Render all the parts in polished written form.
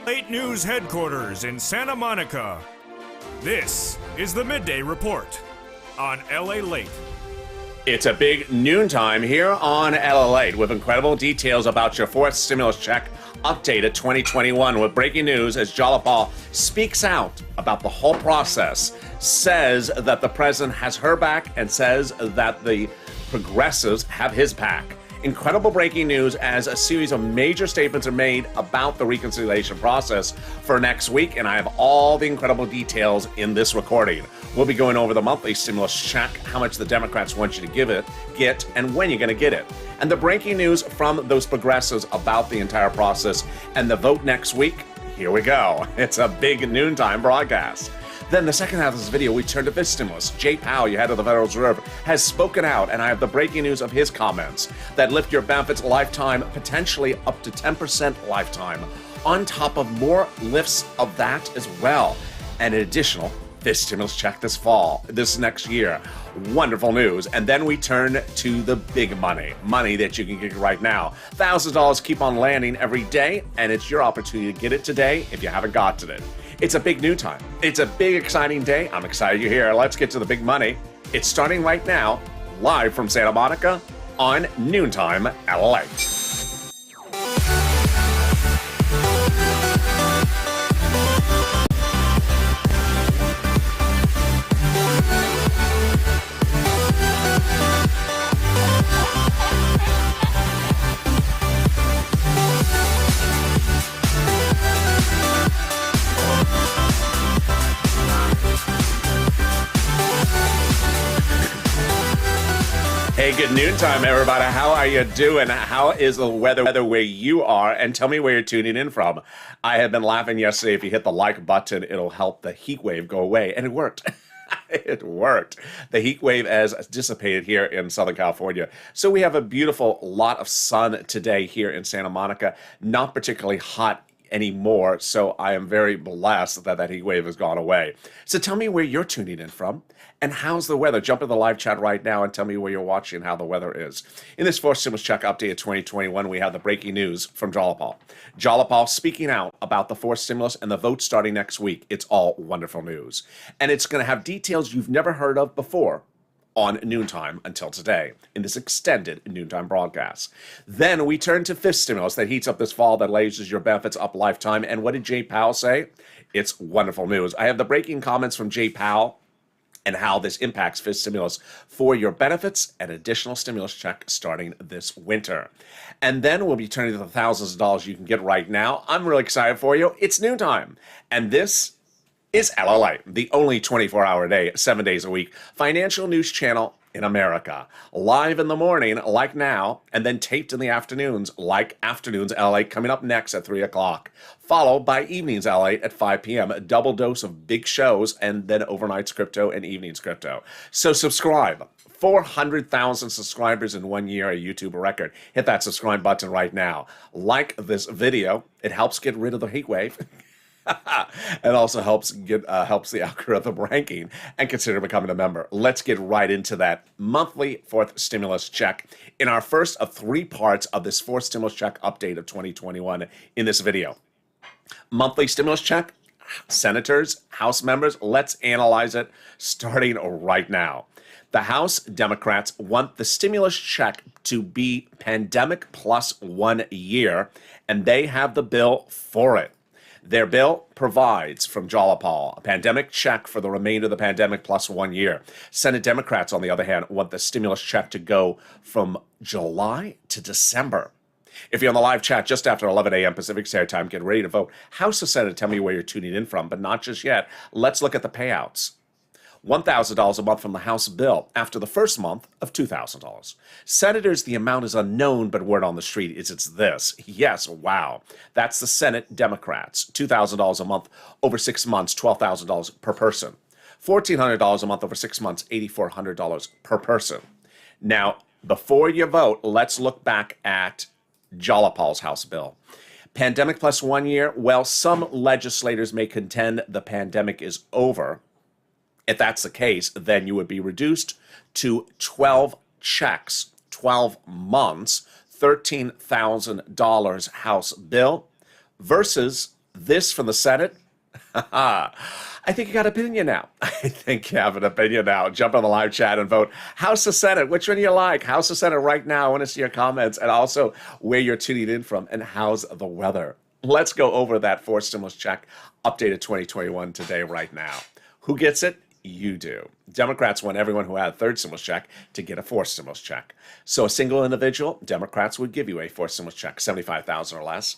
Late News headquarters in Santa Monica. This is the Midday Report on LALATE. It's a big noontime here on LALATE with incredible details about your fourth stimulus check updated 2021 with breaking news as Jalapal speaks out about the whole process, says that the president has her back and says that the progressives have his back. Incredible breaking news as a series of major statements are made about the reconciliation process for next week, and I have all the incredible details in this recording. We'll be going over the monthly stimulus check, how much the Democrats want you to get, and when you're going to get it. And the breaking news from those progressives about the entire process and the vote next week. Here we go. It's a big noontime broadcast. Then the second half of this video, we turn to this stimulus. Jay Powell, your head of the Federal Reserve, has spoken out, and I have the breaking news of his comments that lift your benefits lifetime, potentially up to 10% lifetime, on top of more lifts of that as well. And an additional this stimulus check this fall, this next year. Wonderful news. And then we turn to the big money that you can get right now. $1,000 keep on landing every day, and it's your opportunity to get it today if you haven't gotten it. It's a big new time. It's a big, exciting day. I'm excited you're here. Let's get to the big money. It's starting right now, live from Santa Monica on Noontime LA. Hey, good noontime, everybody. How are you doing? How is the weather where you are? And tell me where you're tuning in from. I had been laughing yesterday. If you hit the like button, it'll help the heat wave go away. And it worked. It worked. The heat wave has dissipated here in Southern California. So we have a beautiful lot of sun today here in Santa Monica. Not particularly hot anymore, so I am very blessed that heat wave has gone away. So tell me where you're tuning in from, and how's the weather? Jump in the live chat right now and tell me where you're watching and how the weather is. In this fourth stimulus check update of 2021, we have the breaking news from Jalapal. Jalapal speaking out about the fourth stimulus and the vote starting next week. It's all wonderful news. And it's going to have details you've never heard of before on noontime until today in this extended noontime broadcast. Then we turn to fifth stimulus that heats up this fall that raises your benefits up lifetime. And what did Jay Powell say? It's wonderful news. I have the breaking comments from Jay Powell and how this impacts fifth stimulus for your benefits and additional stimulus check starting this winter. And then we'll be turning to the thousands of dollars you can get right now. I'm really excited for you. It's noontime. And this is LALATE, the only 24-hour day, 7 days a week, financial news channel in America. Live in the morning, like now, and then taped in the afternoons, like Afternoons LA, coming up next at 3 o'clock. Followed by Evenings LA at 5 p.m., a double dose of big shows, and then Overnight's Crypto and Evenings Crypto. So subscribe. 400,000 subscribers in 1 year, a YouTube record. Hit that subscribe button right now. Like this video. It helps get rid of the heat wave. It also helps the algorithm ranking, and consider becoming a member. Let's get right into that monthly fourth stimulus check in our first of three parts of this fourth stimulus check update of 2021 in this video. Monthly stimulus check, senators, House members, let's analyze it starting right now. The House Democrats want the stimulus check to be pandemic plus 1 year, and they have the bill for it. Their bill provides, from Jalapal, a pandemic check for the remainder of the pandemic plus 1 year. Senate Democrats, on the other hand, want the stimulus check to go from July to December. If you're on the live chat just after 11 a.m. Pacific Standard Time, get ready to vote. House or Senate, tell me where you're tuning in from, but not just yet. Let's look at the payouts. $1,000 a month from the House bill after the first month of $2,000. Senators, the amount is unknown, but word on the street is it's this. Yes, wow. That's the Senate Democrats. $2,000 a month over 6 months, $12,000 per person. $1,400 a month over 6 months, $8,400 per person. Now, before you vote, let's look back at Jalapal's House bill. Pandemic plus 1 year, well, some legislators may contend the pandemic is over. If that's the case, then you would be reduced to 12 checks, 12 months, $13,000 House bill versus This from the Senate? I think you got an opinion now. I think you have an opinion now. Jump on the live chat and vote. House or Senate? Which one do you like? House or Senate right now? I want to see your comments and also where you're tuning in from and how's the weather. Let's go over that fourth stimulus check updated 2021 today right now. Who gets it? You do. Democrats want everyone who had a third stimulus check to get a fourth stimulus check. So a single individual, Democrats would give you a fourth stimulus check, $75,000 or less.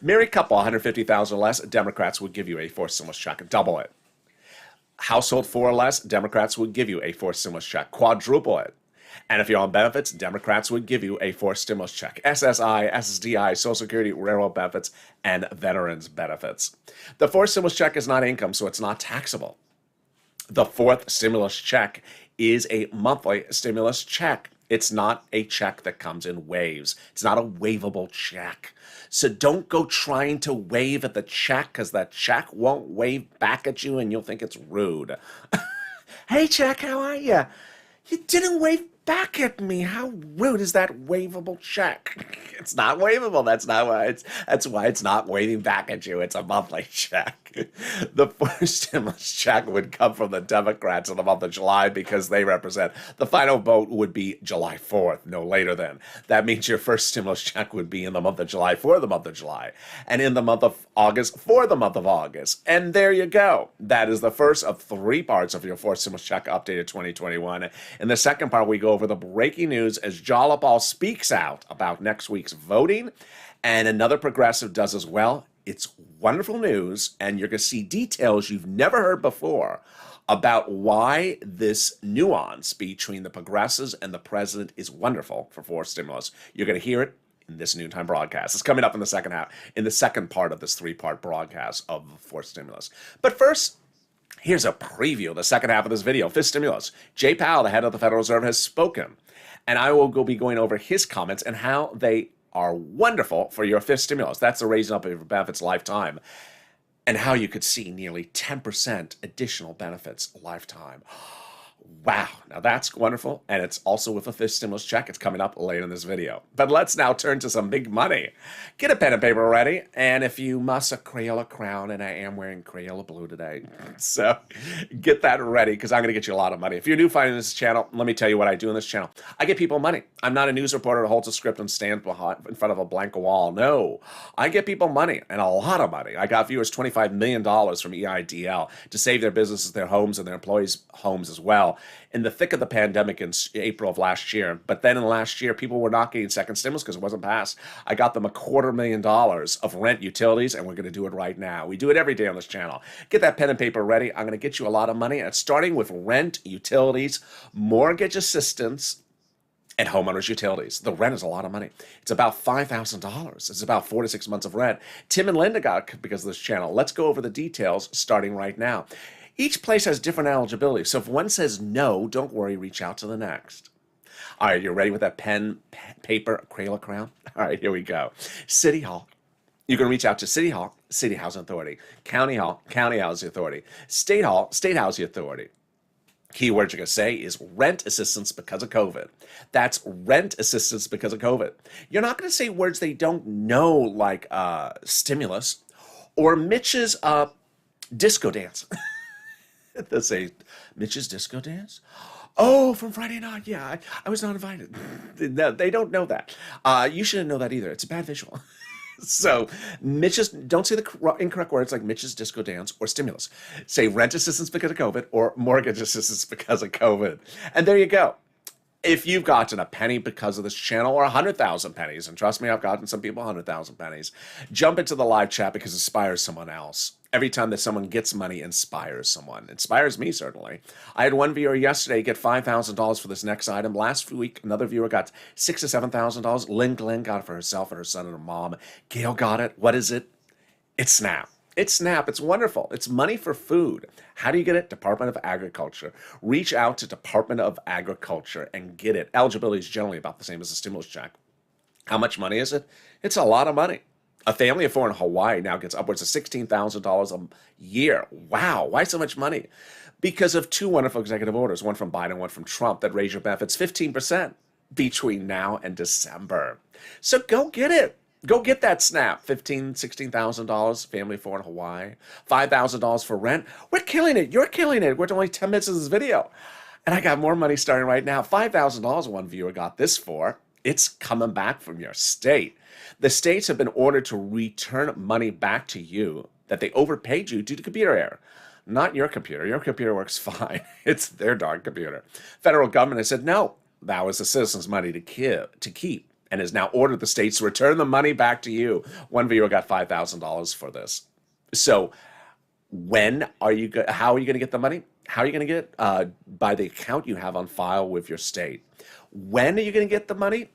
Married couple, $150,000 or less, Democrats would give you a fourth stimulus check, double it. Household 4 or less, Democrats would give you a fourth stimulus check, quadruple it. And if you're on benefits, Democrats would give you a fourth stimulus check, SSI, SSDI, Social Security, railroad benefits, and veterans benefits. The fourth stimulus check is not income, so it's not taxable. The fourth stimulus check is a monthly stimulus check. It's not a check that comes in waves. It's not a waivable check. So don't go trying to wave at the check because that check won't wave back at you and you'll think it's rude. Hey, check, how are you? You didn't wave back at me. How rude is that waivable check? It's not waivable. That's why it's not waving back at you. It's a monthly check. The first stimulus check would come from the Democrats in the month of July because they represent the final vote would be July 4th, no later than. That means your first stimulus check would be in the month of July for the month of July, and in the month of August for the month of August. And there you go. That is the first of 3 parts of your fourth stimulus check updated 2021. In the second part, we go over the breaking news as Jalopal speaks out about next week's voting, and another progressive does as well. It's wonderful news, and you're going to see details you've never heard before about why this nuance between the progressives and the president is wonderful for fourth stimulus. You're going to hear it in this noontime broadcast. It's coming up in the second half, in the second part of this 3-part broadcast of fourth stimulus. But first, here's a preview of the second half of this video. Fifth stimulus. Jay Powell, the head of the Federal Reserve, has spoken, and I will be going over his comments and how they are wonderful for your fifth stimulus. That's the raising up of your benefits lifetime, and how you could see nearly 10% additional benefits lifetime. Wow, now that's wonderful, and it's also with a fifth stimulus check. It's coming up later in this video. But let's now turn to some big money. Get a pen and paper ready, and if you must, a Crayola crown, and I am wearing Crayola blue today. So get that ready, because I'm going to get you a lot of money. If you're new finding this channel, let me tell you what I do in this channel. I get people money. I'm not a news reporter that holds a script and stands in front of a blank wall. No, I get people money, and a lot of money. I got viewers $25 million from EIDL to save their businesses, their homes, and their employees' homes as well. In the thick of the pandemic in April of last year. But then in last year, people were not getting second stimulus because it wasn't passed. I got them $250,000 of rent, utilities, and we're going to do it right now. We do it every day on this channel. Get that pen and paper ready. I'm going to get you a lot of money. And it's starting with rent, utilities, mortgage assistance, and homeowners utilities. The rent is a lot of money. It's about $5,000. It's about 4 to 6 months of rent. Tim and Linda got it because of this channel. Let's go over the details starting right now. Each place has different eligibility, so if one says no, don't worry, reach out to the next. All right, you're ready with that pen, paper, Crayola crown? All right, here we go. City Hall. You can reach out to City Hall, City Housing Authority. County Hall, County Housing Authority. State Hall, State Housing Authority. Keyword you're going to say is rent assistance because of COVID. That's rent assistance because of COVID. You're not going to say words they don't know, like stimulus or Mitch's disco dance. They'll say, Mitch's disco dance? Oh, from Friday night. Yeah, I was not invited. No, they don't know that. You shouldn't know that either. It's a bad visual. So don't say the incorrect words like Mitch's disco dance or stimulus. Say rent assistance because of COVID or mortgage assistance because of COVID. And there you go. If you've gotten a penny because of this channel or 100,000 pennies, and trust me, I've gotten some people 100,000 pennies, jump into the live chat because it inspires someone else. Every time that someone gets money, inspires someone. Inspires me, certainly. I had one viewer yesterday get $5,000 for this next item. Last week, another viewer got $6,000 to $7,000. Lynn Glenn got it for herself and her son and her mom. Gail got it. What is it? It's SNAP. It's SNAP. It's wonderful. It's money for food. How do you get it? Department of Agriculture. Reach out to Department of Agriculture and get it. Eligibility is generally about the same as a stimulus check. How much money is it? It's a lot of money. A family of 4 in Hawaii now gets upwards of $16,000 a year. Wow. Why so much money? Because of 2 wonderful executive orders, one from Biden, one from Trump, that raise your benefits 15% between now and December. So go get it. Go get that SNAP. $16,000 family for in Hawaii. $5,000 for rent. We're killing it. You're killing it. We're only 10 minutes of this video. And I got more money starting right now. $5,000 one viewer got this for. It's coming back from your state. The states have been ordered to return money back to you that they overpaid you due to computer error. Not your computer. Your computer works fine. It's their darn computer. Federal government has said, no, that was the citizens' money to keep, and has now ordered the states to return the money back to you. One viewer got $5,000 for this. So how are you going to get the money? How are you going to get it? By the account you have on file with your state. When are you going to get the money?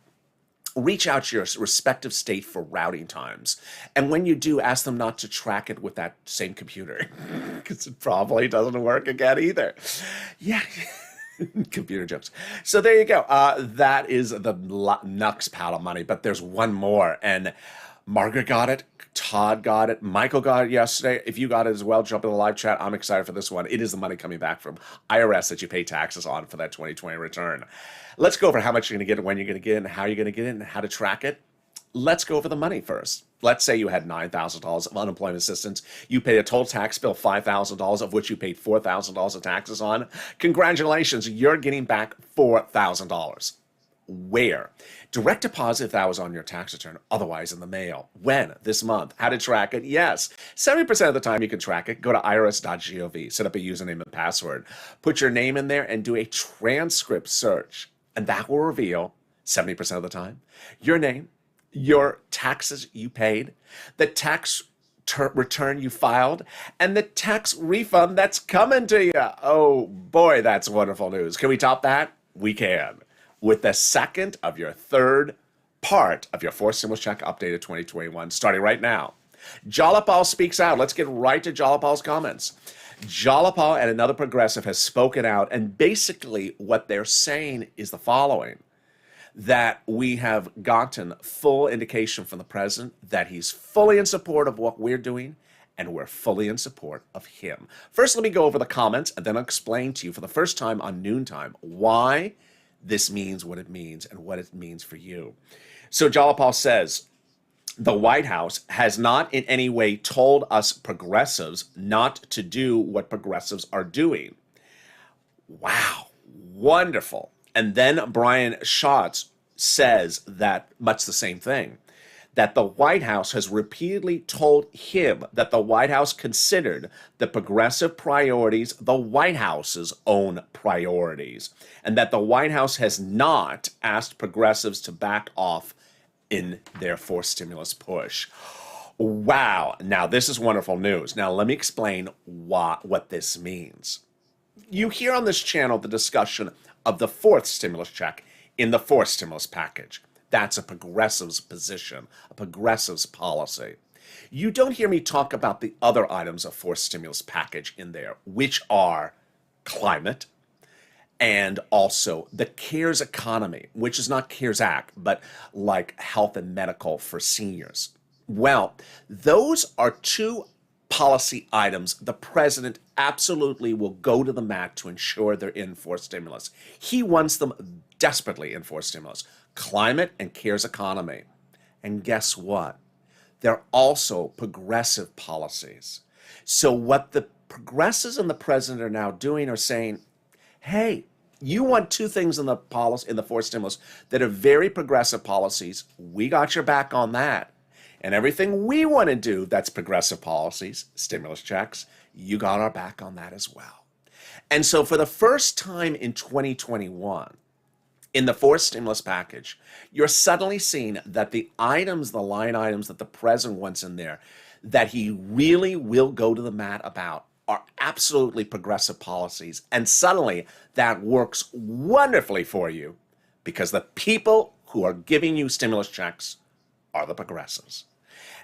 Reach out to your respective state for routing times. And when you do, ask them not to track it with that same computer, because it probably doesn't work again either. Yeah. Computer jokes. So there you go. That is the Nux pile of money, but there's one more. And Margaret got it. Todd got it. Michael got it yesterday. If you got it as well, jump in the live chat. I'm excited for this one. It is the money coming back from IRS that you pay taxes on for that 2020 return. Let's go over how much you're going to get, when you're going to get it, and how you're going to get it, and how to track it. Let's go over the money first. Let's say you had $9,000 of unemployment assistance. You paid a total tax bill, $5,000, of which you paid $4,000 of taxes on. Congratulations, you're getting back $4,000. Where? Direct deposit if that was on your tax return, otherwise in the mail. When? This month. How to track it? Yes. 70% of the time you can track it. Go to irs.gov, set up a username and password. Put your name in there and do a transcript search. And that will reveal, 70% of the time, your name, your taxes you paid, the tax return you filed, and the tax refund that's coming to you. Oh boy, that's wonderful news. Can we top that? We can. With the second of your third part of your fourth stimulus check updated 2021, starting right now. Jalapal speaks out. Let's get right to Jalapal's comments. Jalapal and another progressive has spoken out, and basically what they're saying is the following: that we have gotten full indication from the president that he's fully in support of what we're doing, and we're fully in support of him. First, let me go over the comments, and then I'll explain to you for the first time on Noontime why this means what it means and what it means for you. So Jalapal says, the White House has not in any way told us progressives not to do what progressives are doing. Wow, wonderful. And then Brian Schatz says that much the same thing, that the White House has repeatedly told him that the White House considered the progressive priorities the White House's own priorities, and that the White House has not asked progressives to back off in their forced stimulus push. Wow. Now, this is wonderful news. Now, let me explain what this means. You hear on this channel the discussion of the fourth stimulus check in the fourth stimulus package. That's a progressive's position, a progressive's policy. You don't hear me talk about the other items of fourth stimulus package in there, which are climate, and also the CARES economy, which is not CARES Act, but like health and medical for seniors. Well, those are two policy items the president absolutely will go to the mat to ensure they're in for stimulus. He wants them desperately in for stimulus. Climate and CARES economy. And guess what? They're also progressive policies. So what the progressives and the president are now doing are saying, hey, you want two things in the policy, in the fourth stimulus that are very progressive policies. We got your back on that. And everything we want to do that's progressive policies, stimulus checks, you got our back on that as well. And so for the first time in 2021, in the fourth stimulus package, you're suddenly seeing that the items, the line items that the president wants in there, that he really will go to the mat about, are absolutely progressive policies. And suddenly that works wonderfully for you because the people who are giving you stimulus checks are the progressives.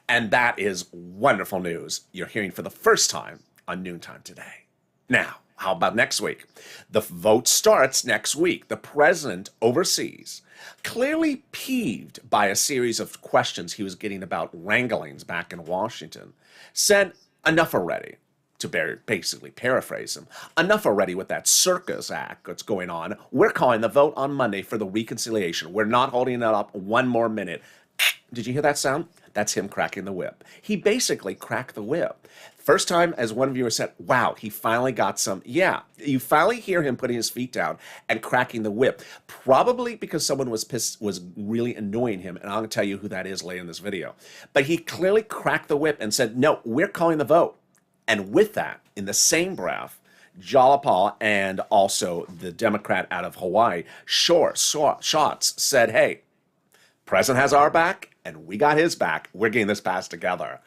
And that is wonderful news you're hearing for the first time on Noontime today. Now, how about next week? The vote starts next week. The president overseas, clearly peeved by a series of questions he was getting about wranglings back in Washington, said, enough already. To basically paraphrase him, enough already with that circus act that's going on. We're calling the vote on Monday for the reconciliation. We're not holding it up one more minute. Did you hear that sound? That's him cracking the whip. He basically cracked the whip. First time, as one viewer said, wow, he finally got some. Yeah, you finally hear him putting his feet down and cracking the whip. Probably because someone was really annoying him, and I'm going to tell you who that is later in this video. But he clearly cracked the whip and said, no, we're calling the vote. And with that, in the same breath, Jalapal and also the Democrat out of Hawaii, Schatz, said, hey, President has our back, and we got his back. We're getting this passed together.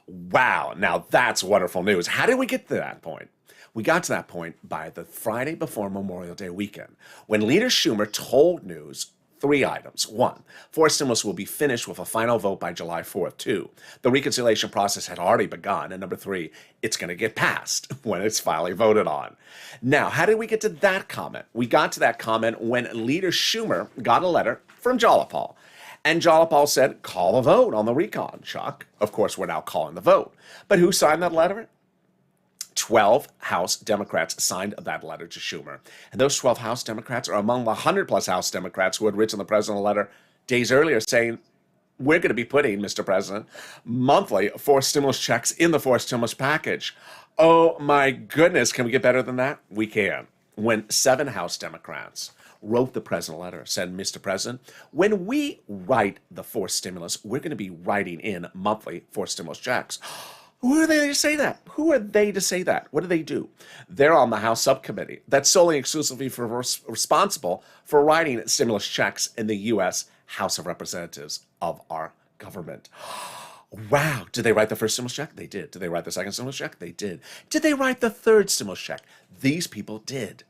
Wow, now that's wonderful news. How did we get to that point? We got to that point by the Friday before Memorial Day weekend, when Leader Schumer told news 3 items. 1, forced stimulus will be finished with a final vote by July 4th. 2, the reconciliation process had already begun. And number 3, it's going to get passed when it's finally voted on. Now, how did we get to that comment? We got to that comment when Leader Schumer got a letter from Jalapal. And Jalapal said, call a vote on the recon, Chuck. Of course, we're now calling the vote. But who signed that letter? 12 House Democrats signed that letter to Schumer. And those 12 House Democrats are among the 100-plus House Democrats who had written the president a letter days earlier saying, we're going to be putting, Mr. President, monthly forced stimulus checks in the forced stimulus package. Oh, my goodness. Can we get better than that? We can. When 7 House Democrats wrote the president a letter, said, Mr. President, when we write the forced stimulus, we're going to be writing in monthly forced stimulus checks. Who are they to say that? Who are they to say that? What do? They're on the House subcommittee that's solely exclusively responsible for writing stimulus checks in the U.S. House of Representatives of our government. Wow. Did they write the first stimulus check? They did. Did they write the second stimulus check? They did. Did they write the third stimulus check? These people did.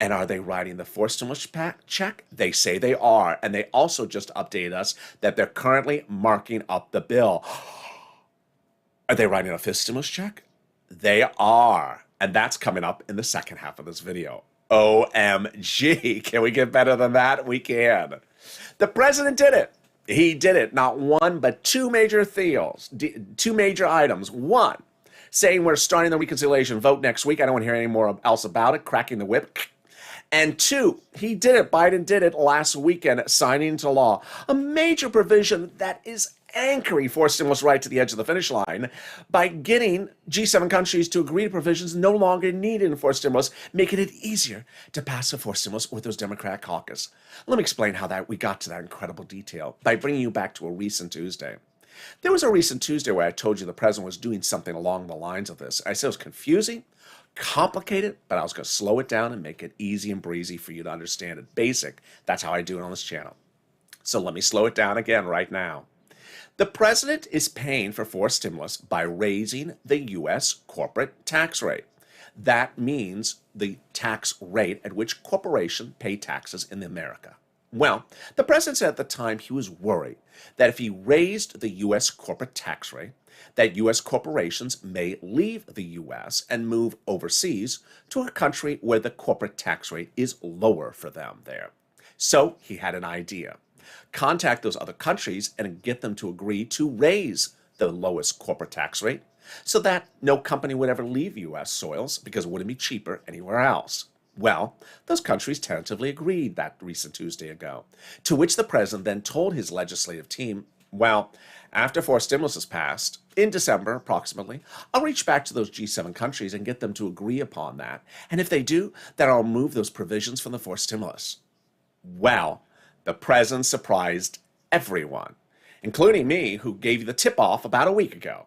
And are they writing the fourth stimulus check? They say they are. And they also just updated us that they're currently marking up the bill. Are they writing a fifth stimulus check? They are. And that's coming up in the second half of this video. OMG. Can we get better than that? We can. The president did it. He did it. Not one, but 2 major items. 1, saying we're starting the reconciliation vote next week. I don't want to hear any more else about it. Cracking the whip. And 2, he did it. Biden did it last weekend, signing into law a major provision that is anchoring forced stimulus right to the edge of the finish line by getting G7 countries to agree to provisions no longer needed in forced stimulus, making it easier to pass a forced stimulus with those Democratic caucus. Let me explain how we got to that incredible detail by bringing you back to a recent Tuesday. There was a recent Tuesday where I told you the president was doing something along the lines of this. I said it was confusing, complicated, but I was going to slow it down and make it easy and breezy for you to understand it. Basic. That's how I do it on this channel. So let me slow it down again right now. The president is paying for forced stimulus by raising the U.S. corporate tax rate. That means the tax rate at which corporations pay taxes in America. Well, the president said at the time he was worried that if he raised the U.S. corporate tax rate, that U.S. corporations may leave the U.S. and move overseas to a country where the corporate tax rate is lower for them there. So he had an idea. Contact those other countries and get them to agree to raise the lowest corporate tax rate so that no company would ever leave U.S. soils because it wouldn't be cheaper anywhere else. Well, those countries tentatively agreed that recent Tuesday ago, to which the president then told his legislative team, well, after forced stimulus is passed, in December approximately, I'll reach back to those G7 countries and get them to agree upon that. And if they do, then I'll remove those provisions from the forced stimulus. Well, the president surprised everyone, including me, who gave you the tip-off about a week ago.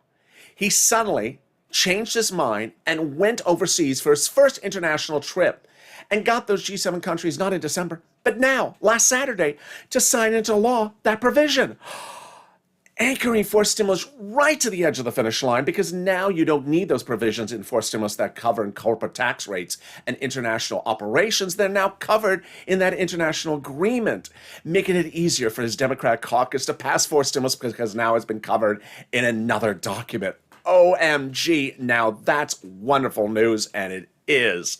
He suddenly changed his mind and went overseas for his first international trip and got those G7 countries, not in December, but now, last Saturday, to sign into law that provision. Anchoring forced stimulus right to the edge of the finish line, because now you don't need those provisions in forced stimulus that cover corporate tax rates and international operations. They're now covered in that international agreement, making it easier for his Democratic caucus to pass forced stimulus because now it's been covered in another document. OMG, now that's wonderful news, and it is.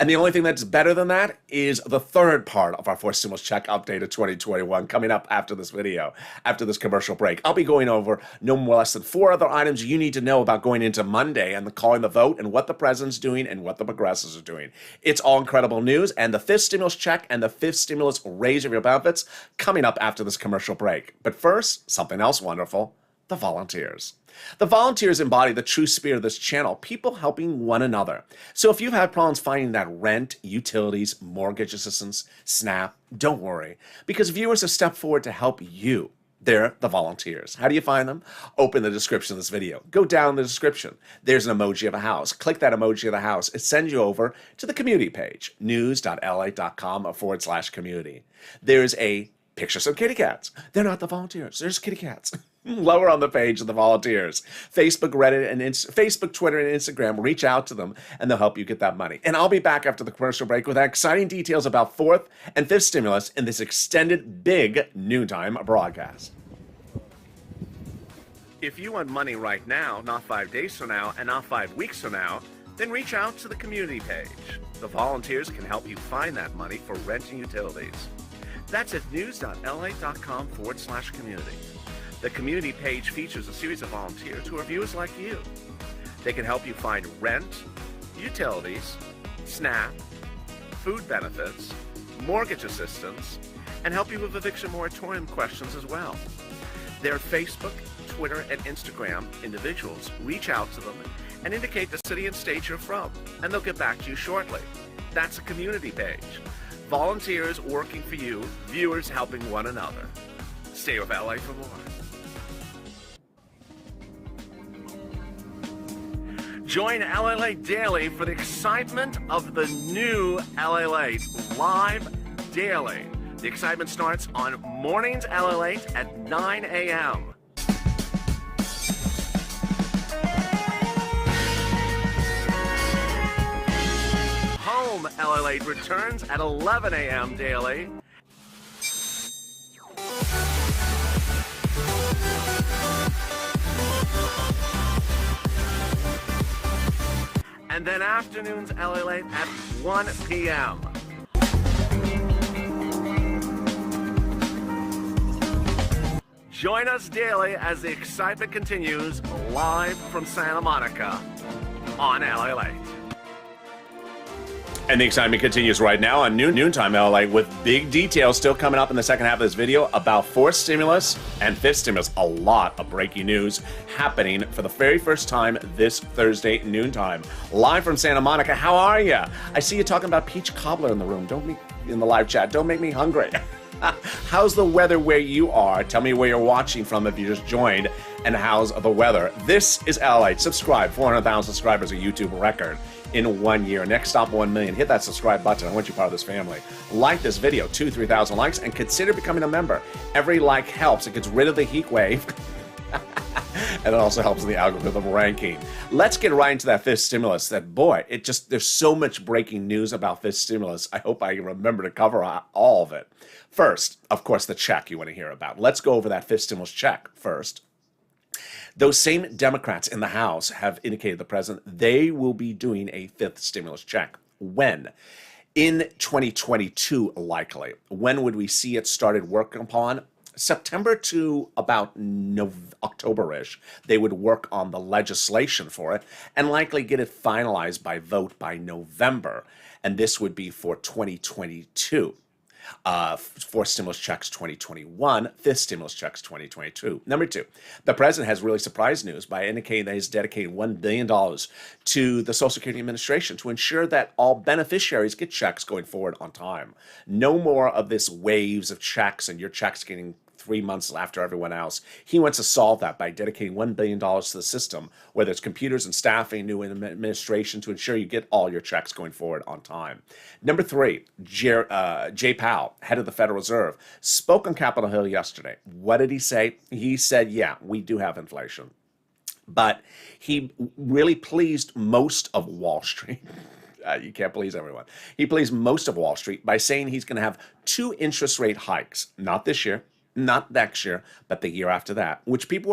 And the only thing that's better than that is the third part of our fourth stimulus check update of 2021 coming up after this video, after this commercial break. I'll be going over no more less than 4 other items you need to know about going into Monday and calling the vote and what the president's doing and what the progressives are doing. It's all incredible news, and the fifth stimulus check and the fifth stimulus raise of your benefits coming up after this commercial break. But first, something else wonderful, the volunteers. The volunteers embody the true spirit of this channel, people helping one another. So if you've had problems finding that rent, utilities, mortgage assistance, SNAP, don't worry, because viewers have stepped forward to help you. They're the volunteers. How do you find them? Open the description of this video. Go down the description. There's an emoji of a house. Click that emoji of the house. It sends you over to the community page, news.lalate.com/community. There's a picture of some kitty cats. They're not the volunteers. There's kitty cats. Lower on the page of the volunteers. Facebook, Reddit, and Facebook, Twitter, and Instagram. Reach out to them, and they'll help you get that money. And I'll be back after the commercial break with exciting details about fourth and fifth stimulus in this extended big noontime broadcast. If you want money right now, not 5 days from now, and not 5 weeks from now, then reach out to the community page. The volunteers can help you find that money for rent and utilities. That's at news.lalate.com/community. The community page features a series of volunteers who are viewers like you. They can help you find rent, utilities, SNAP, food benefits, mortgage assistance, and help you with eviction moratorium questions as well. Their Facebook, Twitter, and Instagram individuals reach out to them and indicate the city and state you're from, and they'll get back to you shortly. That's a community page. Volunteers working for you, viewers helping one another. Stay with LA for more. Join LALATE Daily for the excitement of the new LALATE live daily. The excitement starts on mornings LALATE at 9 a.m. Home LALATE returns at 11 a.m. daily. And then afternoons LALATE at 1 p.m. Join us daily as the excitement continues live from Santa Monica on LALATE. And the excitement continues right now on noontime LALATE with big details still coming up in the second half of this video about fourth stimulus and fifth stimulus. A lot of breaking news happening for the very first time this Thursday noontime. Live from Santa Monica, how are you? I see you talking about peach cobbler in the room. In the live chat. Don't make me hungry. How's the weather where you are? Tell me where you're watching from if you just joined. And how's the weather? This is LALATE. Subscribe. 400,000 subscribers, a YouTube record in 1 year. Next stop 1 million. Hit that subscribe button. I want you part of this family. Like this video, 2,000-3,000 likes, and consider becoming a member. Every like helps. It gets rid of the heat wave. And it also helps in the algorithm ranking. Let's get right into that fifth stimulus. There's so much breaking news about fifth stimulus. I hope I remember to cover all of it. First, of course, the check you want to hear about. Let's go over that fifth stimulus check first. Those same Democrats in the House have indicated to the president they will be doing a fifth stimulus check. When? In 2022, likely. When would we see it started working upon? September to about October-ish, they would work on the legislation for it and likely get it finalized by vote by November. And this would be for 2022. Fourth stimulus checks 2021, fifth stimulus checks 2022. Number two, the president has really surprise news by indicating that he's dedicating $1 billion to the Social Security Administration to ensure that all beneficiaries get checks going forward on time. No more of this waves of checks and your checks getting 3 months after everyone else. He wants to solve that by dedicating $1 billion to the system, whether it's computers and staffing, new administration, to ensure you get all your checks going forward on time. Number three, Jay Powell, head of the Federal Reserve, spoke on Capitol Hill yesterday. What did he say? He said, yeah, we do have inflation. But he really pleased most of Wall Street. You can't please everyone. He pleased most of Wall Street by saying he's going to have 2 interest rate hikes, not this year, Not next year, but the year after that, which people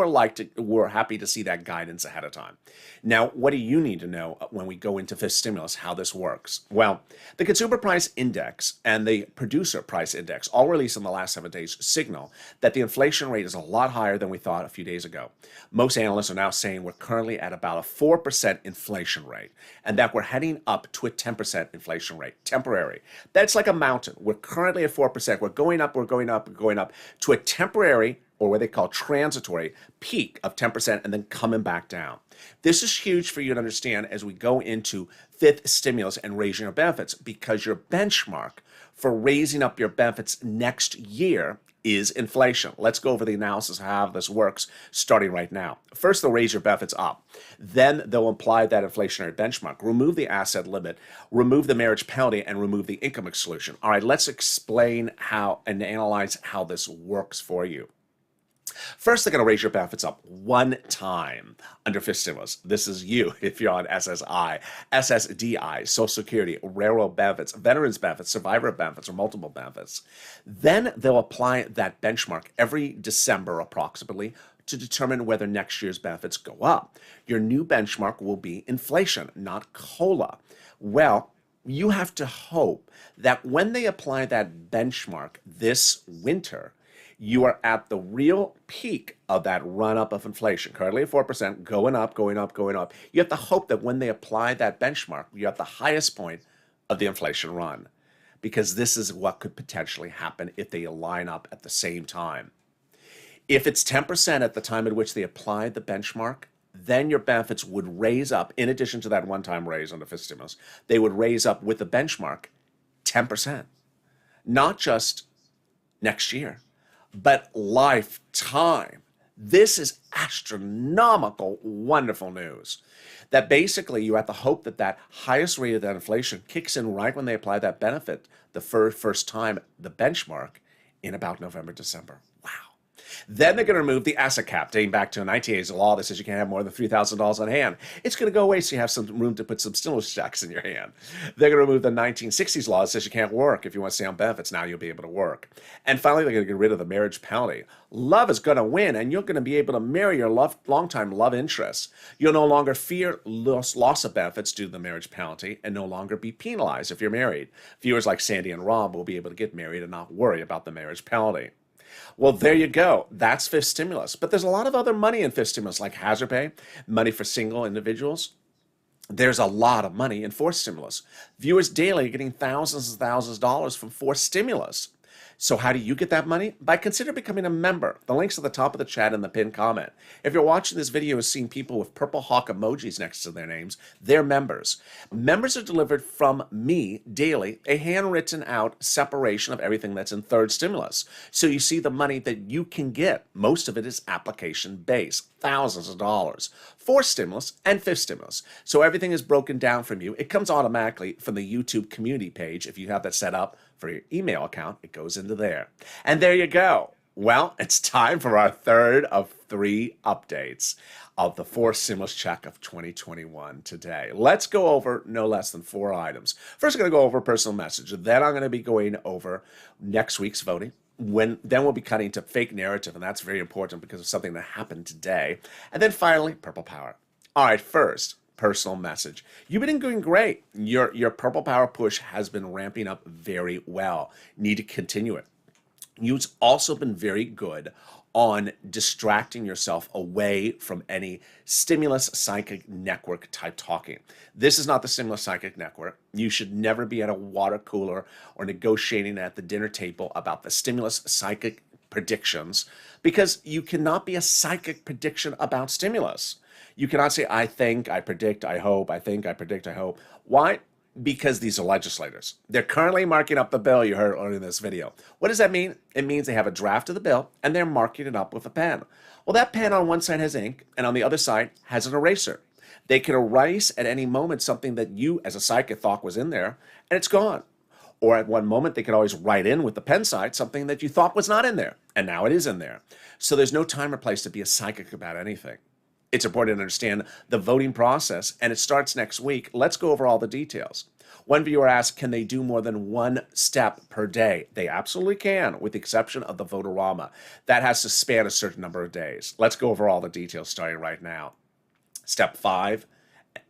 were happy to see that guidance ahead of time. Now, what do you need to know when we go into fifth stimulus, how this works? Well, the Consumer Price Index and the Producer Price Index, all released in the last 7 days, signal that the inflation rate is a lot higher than we thought a few days ago. Most analysts are now saying we're currently at about a 4% inflation rate, and that we're heading up to a 10% inflation rate, temporary. That's like a mountain. We're currently at 4%. We're going up, we're going up, we're going up to a temporary, or what they call transitory, peak of 10% and then coming back down. This is huge for you to understand as we go into fifth stimulus and raising your benefits, because your benchmark for raising up your benefits next year is inflation. Let's go over the analysis of how this works starting right now. First, they'll raise your benefits up. Then they'll apply that inflationary benchmark, remove the asset limit, remove the marriage penalty, and remove the income exclusion. All right, let's explain how and analyze how this works for you. First, they're going to raise your benefits up one time under fifth stimulus. This is you if you're on SSI, SSDI, Social Security, railroad benefits, veterans benefits, survivor benefits, or multiple benefits. Then they'll apply that benchmark every December approximately to determine whether next year's benefits go up. Your new benchmark will be inflation, not COLA. Well, you have to hope that when they apply that benchmark this winter, you are at the real peak of that run-up of inflation, currently at 4%, going up, going up, going up. You have to hope that when they apply that benchmark, you're at the highest point of the inflation run, because this is what could potentially happen if they line up at the same time. If it's 10% at the time at which they apply the benchmark, then your benefits would raise up, in addition to that one-time raise under fifth stimulus, they would raise up with the benchmark 10%. Not just next year, but lifetime. This is astronomical, wonderful news. That basically you have to hope that that highest rate of that inflation kicks in right when they apply that benefit the first time, the benchmark, in about November, December. Wow. Then they're going to remove the asset cap, dating back to a 1980s law that says you can't have more than $3,000 on hand. It's going to go away so you have some room to put some stimulus checks in your hand. They're going to remove the 1960s law that says you can't work if you want to stay on benefits. Now you'll be able to work. And finally, they're going to get rid of the marriage penalty. Love is going to win, and you're going to be able to marry your longtime love interests. You'll no longer fear loss of benefits due to the marriage penalty and no longer be penalized if you're married. Viewers like Sandy and Rob will be able to get married and not worry about the marriage penalty. Well, there you go. That's fifth stimulus. But there's a lot of other money in fifth stimulus, like hazard pay, money for single individuals. There's a lot of money in fourth stimulus. Viewers daily are getting thousands and thousands of dollars from fourth stimulus. So how do you get that money? By consider becoming a member. The link's at the top of the chat and the pinned comment. If you're watching this video and seeing people with purple hawk emojis next to their names, they're members. Members are delivered from me daily, a handwritten out separation of everything that's in third stimulus. So you see the money that you can get. Most of it is application based, thousands of dollars. Fourth stimulus and fifth stimulus. So everything is broken down from you. It comes automatically from the YouTube community page. If you have that set up for your email account, it goes into there. And there you go. Well, it's time for our third of 3 updates of the fourth stimulus check of 2021 today. Let's go over no less than 4 items. First, I'm going to go over personal message. Then I'm going to be going over next week's voting. Then we'll be cutting to fake narrative, and that's very important because of something that happened today. And then finally, purple power. All right, first, personal message. You've been doing great. Your purple power push has been ramping up very well. Need to continue it. You've also been very good on distracting yourself away from any stimulus psychic network type talking. This is not the stimulus psychic network. You should never be at a water cooler or negotiating at the dinner table about the stimulus psychic predictions, because you cannot be a psychic prediction about stimulus. You cannot say, I think, I predict, I hope, I think, I predict, I hope. Why? Because these are legislators. They're currently marking up the bill you heard earlier in this video. What does that mean? It means they have a draft of the bill and they're marking it up with a pen. Well, that pen on one side has ink and on the other side has an eraser. They can erase at any moment something that you as a psychic thought was in there and it's gone. Or at one moment, they could always write in with the pen side something that you thought was not in there and now it is in there. So there's no time or place to be a psychic about anything. It's important to understand the voting process, and it starts next week. Let's go over all the details. One viewer asked, can they do more than one step per day? They absolutely can, with the exception of the Votorama. That has to span a certain number of days. Let's go over all the details starting right now. Step 5,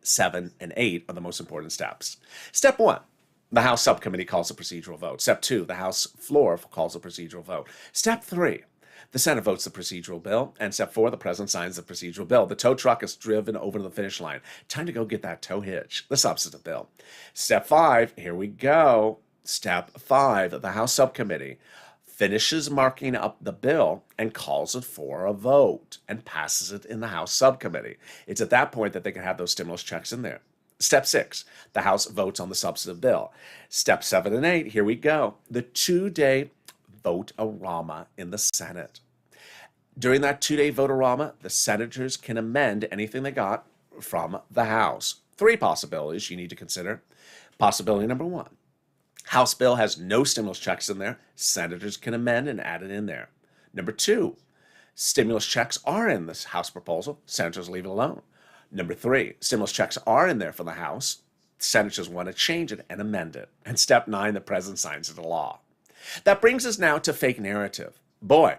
7, and 8 are the most important steps. Step 1, the House subcommittee calls a procedural vote. Step 2, the House floor calls a procedural vote. Step 3, the Senate votes the procedural bill. And step 4, the President signs the procedural bill. The tow truck is driven over to the finish line. Time to go get that tow hitch, the substantive bill. Step 5, here we go. Step 5, the House subcommittee finishes marking up the bill and calls it for a vote and passes it in the House subcommittee. It's at that point that they can have those stimulus checks in there. Step 6, the House votes on the substantive bill. Step 7 and 8, here we go. The 2-day vote-a-rama in the Senate. During that 2-day vote-a-rama, the senators can amend anything they got from the House. 3 possibilities you need to consider. Possibility number 1, House bill has no stimulus checks in there. Senators can amend and add it in there. Number 2, stimulus checks are in this House proposal. Senators leave it alone. Number 3, stimulus checks are in there for the House. Senators want to change it and amend it. And step 9, the president signs it into law. That brings us now to fake narrative. Boy,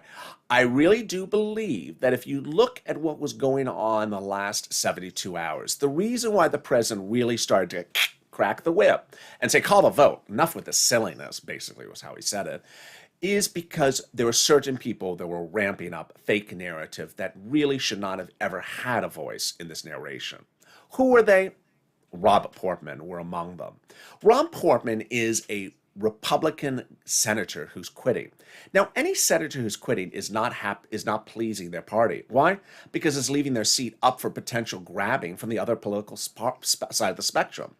I really do believe that if you look at what was going on the last 72 hours, the reason why the president really started to crack the whip and say, call the vote, enough with the silliness, basically was how he said it, is because there were certain people that were ramping up fake narrative that really should not have ever had a voice in this narration. Who were they? Rob Portman were among them. Rob Portman is a Republican senator who's quitting. Now, any senator who's quitting is not pleasing their party. Why? Because it's leaving their seat up for potential grabbing from the other political side of the spectrum.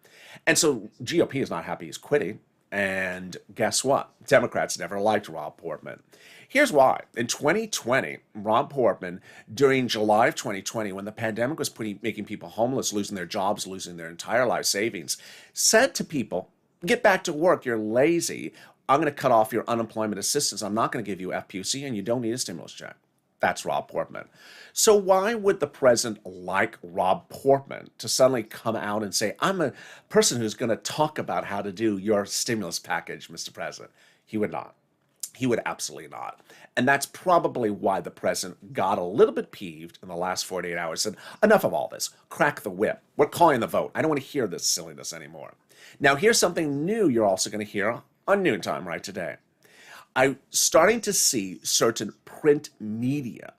And so GOP is not happy he's quitting. And guess what? Democrats never liked Rob Portman. Here's why. In 2020, Rob Portman, during July of 2020, when the pandemic was making people homeless, losing their jobs, losing their entire life savings, said to people, get back to work, you're lazy. I'm going to cut off your unemployment assistance. I'm not going to give you FPUC, and you don't need a stimulus check. That's Rob Portman. So why would the president like Rob Portman to suddenly come out and say, I'm a person who's going to talk about how to do your stimulus package, Mr. President? He would not. He would absolutely not. And that's probably why the president got a little bit peeved in the last 48 hours and said, enough of all this. Crack the whip. We're calling the vote. I don't want to hear this silliness anymore. Now, here's something new you're also going to hear on Noontime right today. I'm starting to see certain print media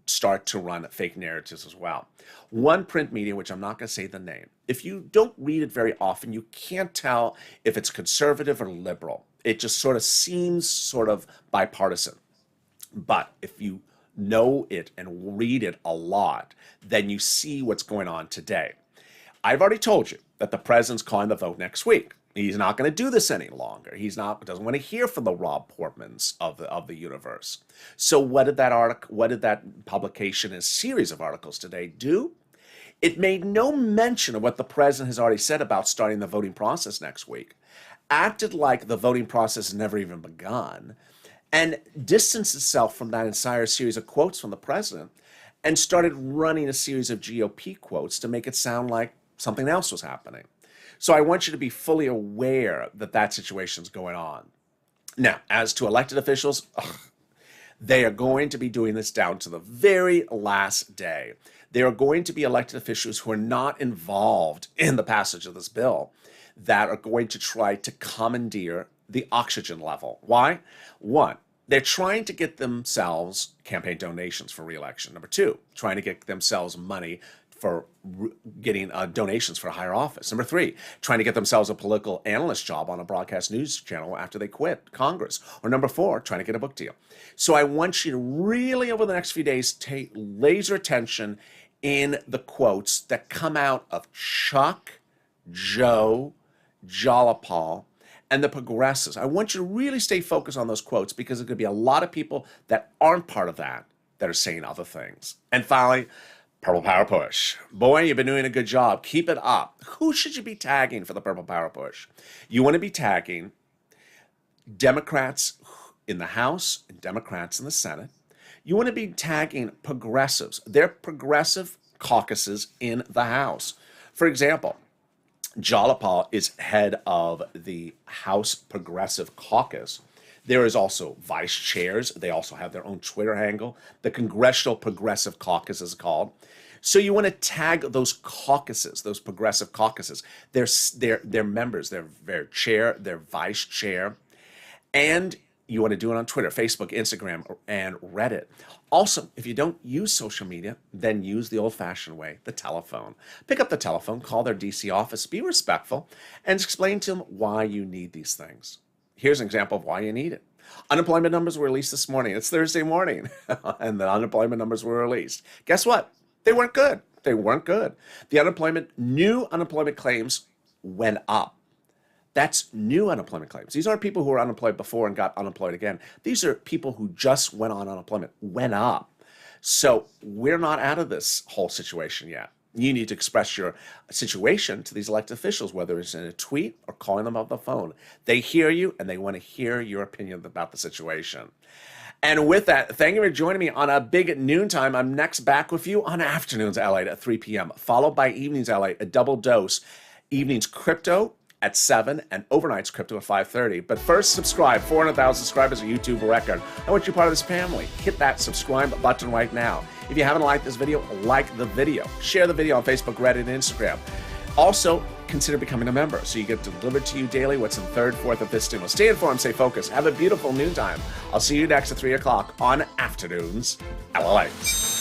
start to run fake narratives as well. One print media, which I'm not going to say the name, if you don't read it very often, you can't tell if it's conservative or liberal. It just sort of seems sort of bipartisan. But if you know it and read it a lot, then you see what's going on today. I've already told you that the president's calling the vote next week. He's not going to do this any longer. Doesn't want to hear from the Rob Portmans of the universe. So what did that publication and series of articles today do? It made no mention of what the president has already said about starting the voting process next week, acted like the voting process has never even begun, and distanced itself from that entire series of quotes from the president and started running a series of GOP quotes to make it sound like something else was happening. So I want you to be fully aware that that situation is going on. Now, as to elected officials, they are going to be doing this down to the very last day. There are going to be elected officials who are not involved in the passage of this bill that are going to try to commandeer the oxygen level. Why? One, they're trying to get themselves campaign donations for re-election. Number 2, trying to get themselves money for getting donations for a higher office. Number 3, trying to get themselves a political analyst job on a broadcast news channel after they quit Congress. Or number 4, trying to get a book deal. So I want you to really, over the next few days, take laser attention in the quotes that come out of Chuck, Joe, Jolapal, and the progressives. I want you to really stay focused on those quotes because there's going to be a lot of people that aren't part of that are saying other things. And finally, Purple Power Push. Boy, you've been doing a good job. Keep it up. Who should you be tagging for the Purple Power Push? You want to be tagging Democrats in the House and Democrats in the Senate. You want to be tagging progressives. They're progressive caucuses in the House. For example, Jalapal is head of the House Progressive Caucus. There is also vice chairs. They also have their own Twitter handle. The Congressional Progressive Caucus is called. So you want to tag those caucuses, those progressive caucuses, their members, their chair, their vice chair, and you want to do it on Twitter, Facebook, Instagram, and Reddit. Also, if you don't use social media, then use the old-fashioned way, the telephone. Pick up the telephone, call their DC office, be respectful, and explain to them why you need these things. Here's an example of why you need it. Unemployment numbers were released this morning. It's Thursday morning, and the unemployment numbers were released. Guess what? They weren't good. They weren't good. The new unemployment claims went up. That's new unemployment claims. These aren't people who were unemployed before and got unemployed again. These are people who just went on unemployment, went up. So we're not out of this whole situation yet. You need to express your situation to these elected officials, whether it's in a tweet or calling them up the phone. They hear you and they want to hear your opinion about the situation. And with that, thank you for joining me on a big noontime. I'm next back with you on afternoons LALATE at 3 p.m., followed by evenings LALATE, a double dose. Evenings crypto at 7 and overnights crypto at 5:30. But first, subscribe. 400,000 subscribers, a YouTube record. I want you part of this family. Hit that subscribe button right now. If you haven't liked this video, like the video. Share the video on Facebook, Reddit, and Instagram. Also, consider becoming a member so you get delivered to you daily what's in third, fourth, and fifth stimulus. Stay informed, stay focused. Have a beautiful noontime. I'll see you next at 3 o'clock on Afternoons LALATE.